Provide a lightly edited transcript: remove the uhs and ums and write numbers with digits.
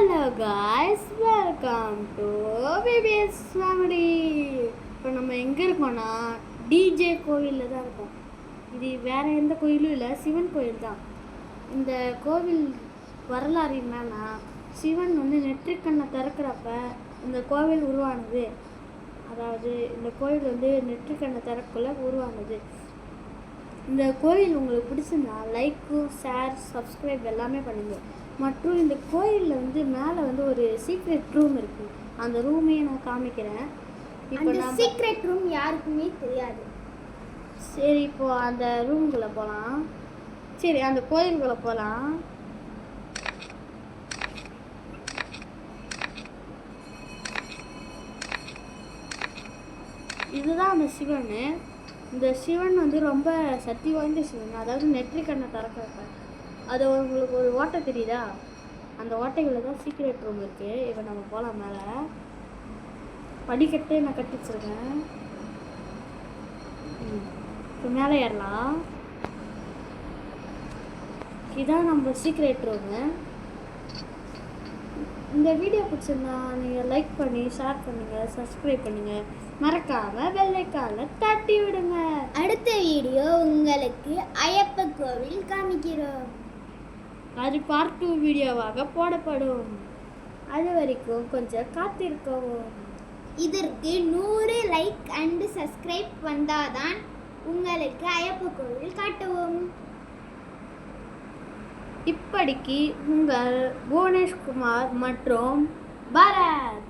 Hello guys, welcome to PBS family. இப்போ நம்ம எங்கே இருக்கோம்னா டிஜே கோவிலில் தான் இருக்கோம். இது வேறு எந்த கோயிலும் இல்லை, சிவன் கோயில் தான். இந்த கோவில் வரலாறு என்னன்னா, சிவன் நெற்றிக்கண்ணை திறக்கிறப்ப இந்த கோவில் உருவானது. அதாவது இந்த கோவில் நெற்றிக்கண்ணை திறக்குள்ள உருவானது. இந்த கோயில் உங்களுக்கு பிடிச்சிருந்தா லைக்கும் ஷேர் சப்ஸ்கிரைப் எல்லாமே பண்ணுங்க. மற்றும் இந்த கோயிலில் மேலே ஒரு சீக்ரெட் ரூம் இருக்குது. அந்த ரூமையே நான் காமிக்கிறேன். இப்போ சீக்ரெட் ரூம் யாருக்குமே தெரியாது. சரி, இப்போது அந்த ரூம்குள்ளே போகலாம். சரி, அந்த கோயிலுக்குள்ளே போகலாம். இதுதான் அந்த சிவன். இந்த சிவன் ரொம்ப சக்தி வாய்ந்த சிவன். அதாவது நெற்றிக்கண்ணை திறக்கிறப்ப அது உங்களுக்கு ஒரு ஓட்டை தெரியுதா? அந்த ஓட்டைக்குள்ளே தான் சீக்ரெட் ரூம் இருக்குது. இப்போ நம்ம போகலாம். மேலே படிக்கட்டே நான் கட்டி வச்சுருக்கேன். இப்போ மேலே ஏறலாம். இதுதான் நம்ம சீக்ரெட் ரூமு. இந்த வீடியோ பிடிச்சிருந்தா நீங்கள் லைக் பண்ணி ஷேர் பண்ணுங்கள், சப்ஸ்கிரைப் பண்ணுங்கள், மறக்காமல் பெல் ஐகானை தட்டி விடுங்க. அடுத்த வீடியோ உங்களுக்கு ஐயப்ப கோவில் காமிக்கிறோம். அது பார்ட் 2 வீடியோவாக போடப்படும். அது வரைக்கும் கொஞ்சம் காத்திருக்கவும். இதற்கு 100 லைக் அண்ட் சப்ஸ்கிரைப் வந்தாதான் உங்களுக்கு ஐயப்ப கோவில் காட்டுவோம். இப்படிக்கு உங்கள் புவனேஷ்குமார் மற்றும் பரத்.